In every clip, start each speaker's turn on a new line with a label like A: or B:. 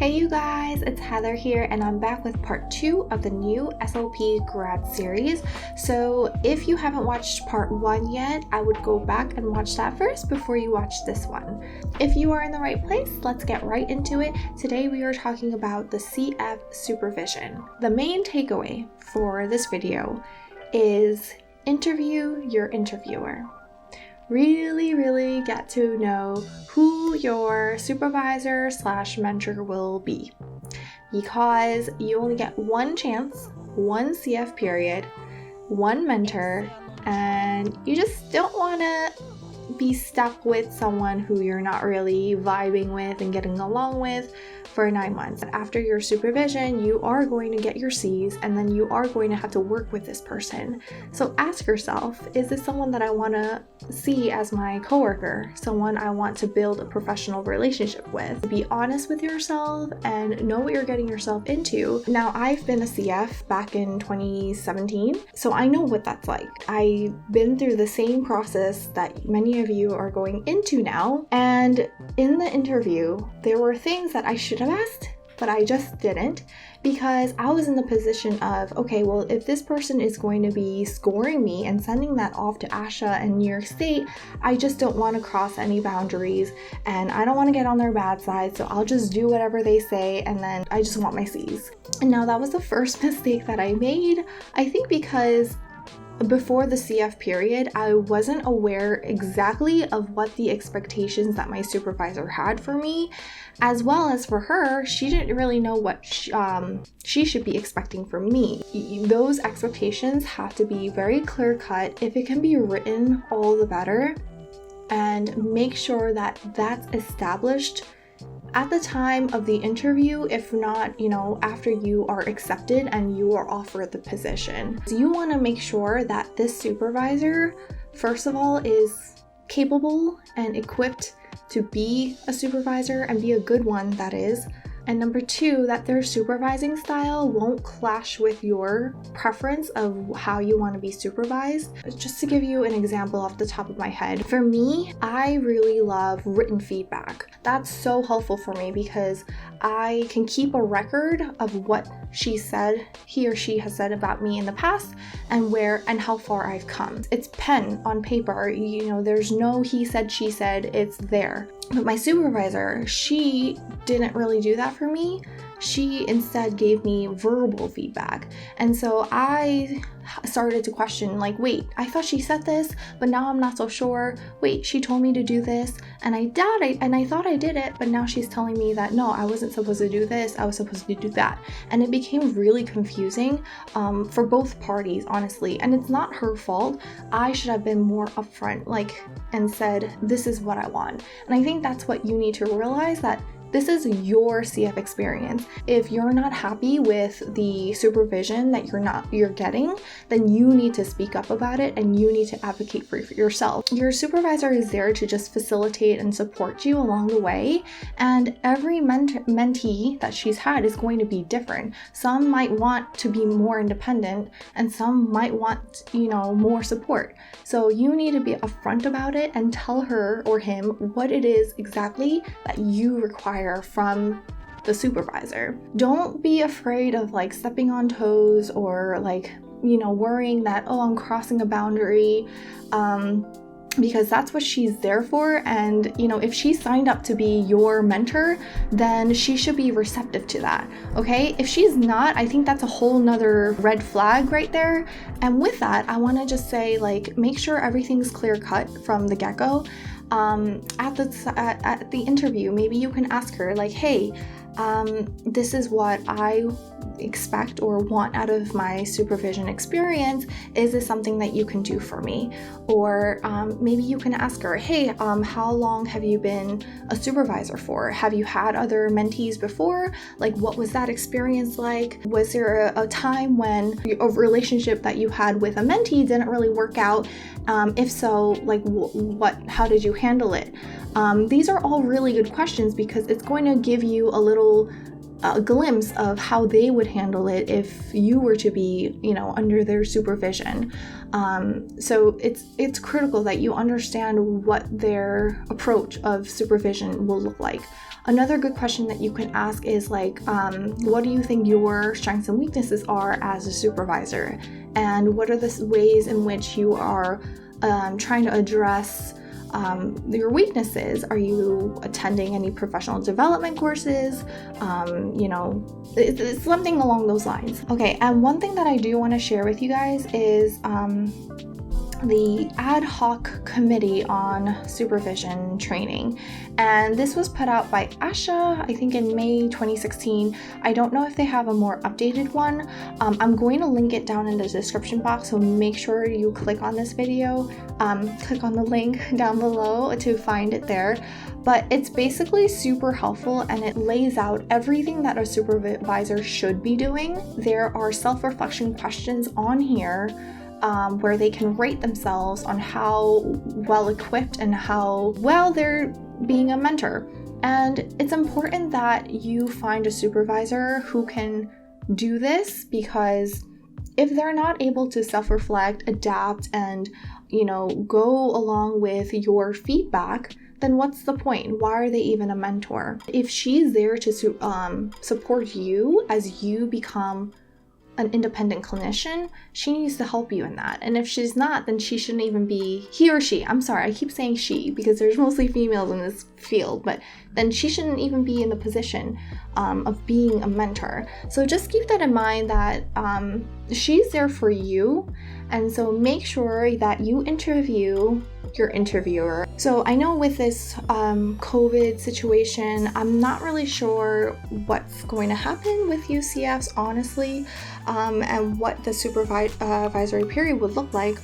A: Hey you guys, it's Heather here and I'm back with part 2 of the new SLP grad series. So if you haven't watched part 1 yet, I would go back and watch that first before you watch this one. If you are in the right place, let's get right into it. Today we are talking about the CF supervision. The main takeaway for this video is interview your interviewer. Really get to know who your supervisor / mentor will be, because you only get one chance, one CF period, one mentor, and you just don't want to be stuck with someone who you're not really vibing with and getting along with for 9 months. After your supervision, you are going to get your C's and then you are going to have to work with this person. So ask yourself, is this someone that I want to see as my coworker? Someone I want to build a professional relationship with? Be honest with yourself and know what you're getting yourself into. Now, I've been a CF back in 2017, so I know what that's like. I've been through the same process that many of you are going into now, and in the interview, there were things that I should have asked, but I just didn't, because I was in the position of, okay, well, if this person is going to be scoring me and sending that off to ASHA and New York State, I just don't want to cross any boundaries and I don't want to get on their bad side, so I'll just do whatever they say and then I just want my C's. And now that was the first mistake that I made, I think, because before the CF period, I wasn't aware exactly of what the expectations that my supervisor had for me, as well as for her. She didn't really know what she should be expecting from me. Those expectations have to be very clear cut. If it can be written, all the better, and make sure that that's established at the time of the interview, if not, after you are accepted and you are offered the position. So you want to make sure that this supervisor, first of all, is capable and equipped to be a supervisor and be a good one, that is. And number 2, that their supervising style won't clash with your preference of how you want to be supervised. Just to give you an example off the top of my head, for me, I really love written feedback. That's so helpful for me because I can keep a record of what he or she has said about me in the past and where and how far I've come. It's pen on paper, there's no he said, she said, it's there. But my supervisor, she didn't really do that for me. She instead gave me verbal feedback. And so I started to question, wait, I thought she said this, but now I'm not so sure. Wait, she told me to do this, and I thought I did it, but now she's telling me that no, I wasn't supposed to do this, I was supposed to do that. And it became really confusing for both parties, honestly. And it's not her fault. I should have been more upfront, and said, this is what I want. And I think that's what you need to realize, that this is your CF experience. If you're not happy with the supervision that you're getting, then you need to speak up about it and you need to advocate for yourself. Your supervisor is there to just facilitate and support you along the way, and every mentee that she's had is going to be different. Some might want to be more independent and some might want, more support. So you need to be upfront about it and tell her or him what it is exactly that you require from the supervisor. Don't be afraid of stepping on toes or worrying that, oh, I'm crossing a boundary, because that's what she's there for. And if she signed up to be your mentor, then she should be receptive to that. Okay, if she's not, I think that's a whole nother red flag right there. And with that, I want to just say, make sure everything's clear cut from the get-go. At the interview, maybe you can ask her, hey, this is what I expect or want out of my supervision experience. Is this something that you can do for me? Or maybe you can ask her, hey, how long have you been a supervisor for? Have you had other mentees before? What was that experience like? Was there a time when a relationship that you had with a mentee didn't really work out? If so, how did you handle it? These are all really good questions because it's going to give you a little a glimpse of how they would handle it if you were to be, under their supervision. So it's critical that you understand what their approach of supervision will look like. Another good question that you can ask is like, what do you think your strengths and weaknesses are as a supervisor? And what are the ways in which you are trying to address your weaknesses? Are you attending any professional development courses? It's something along those lines. Okay, and one thing that I do want to share with you guys is the ad hoc committee on supervision training, and this was put out by ASHA, I think in May 2016. I don't know if they have a more updated one. I'm going to link it down in the description box, so make sure you click on this video, click on the link down below to find it there. But it's basically super helpful, and it lays out everything that a supervisor should be doing. There are self-reflection questions on here where they can rate themselves on how well equipped and how well they're being a mentor. And it's important that you find a supervisor who can do this, because if they're not able to self-reflect, adapt, and go along with your feedback, then what's the point? Why are they even a mentor? If she's there to support you as you become an independent clinician, she needs to help you in that. And if she's not, then she shouldn't even be, he or she, I'm sorry, I keep saying she because there's mostly females in this field, but then she shouldn't even be in the position of being a mentor. So just keep that in mind, that she's there for you. And so make sure that you interview your interviewer. So I know with this COVID situation, I'm not really sure what's going to happen with UCFs, honestly, and what the supervisory period would look like.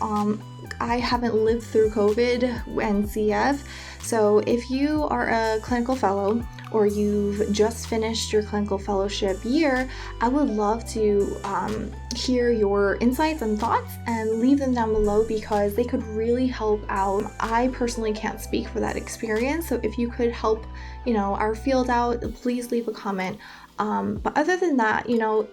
A: I haven't lived through COVID and CF, so if you are a clinical fellow or you've just finished your clinical fellowship year, I would love to hear your insights and thoughts and leave them down below, because they could really help out. I personally can't speak for that experience, so if you could help our field out, please leave a comment. But other than that,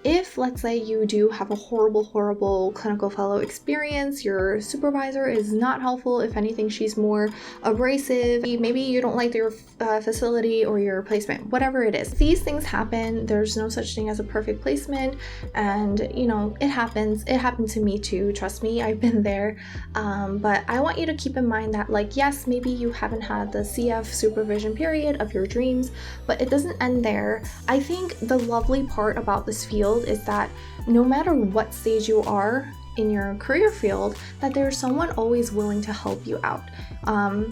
A: if let's say you do have a horrible clinical fellow experience, your supervisor is not helpful. If anything, she's more abrasive. Maybe you don't like your facility or your placement, whatever it is. These things happen. There's no such thing as a perfect placement, and it happens. It happened to me too. Trust me, I've been there. But I want you to keep in mind that, yes, maybe you haven't had the CF supervision period of your dreams, but it doesn't end there. I think the lovely part about this field is that no matter what stage you are in your career field, that there's someone always willing to help you out. I'm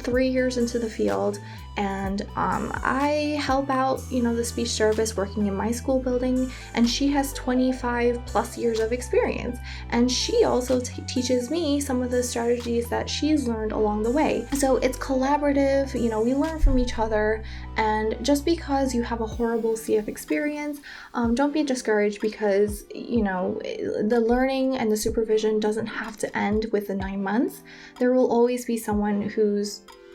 A: 3 years into the field, and I help out, the speech therapist working in my school building, and she has 25 plus years of experience, and she also teaches me some of the strategies that she's learned along the way. So it's collaborative, we learn from each other, and just because you have a horrible CF experience, don't be discouraged, because the learning and the supervision doesn't have to end with the 9 months. There will always be someone who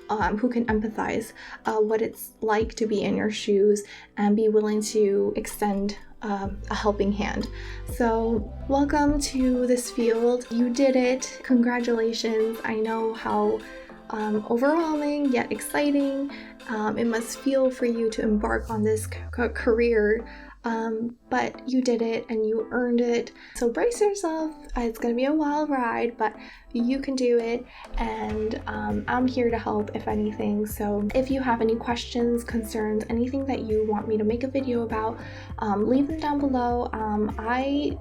A: can empathize what it's like to be in your shoes and be willing to extend a helping hand. So welcome to this field. You did it. Congratulations. I know how overwhelming yet exciting it must feel for you to embark on this career. But you did it and you earned it. So brace yourself. It's going to be a wild ride, but you can do it. And I'm here to help if anything. So if you have any questions, concerns, anything that you want me to make a video about, leave them down below. I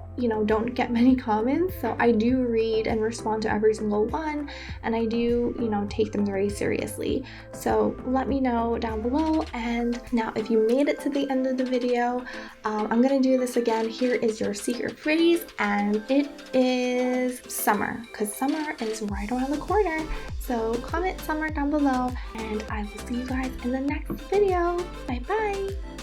A: don't get many comments, so I do read and respond to every single one, and I do take them very seriously. So let me know down below. And now if you made it to the end of the video, I'm gonna do this again. Here is your secret phrase, and it is summer, because summer is right around the corner. So comment summer down below, and I will see you guys in the next video. Bye bye.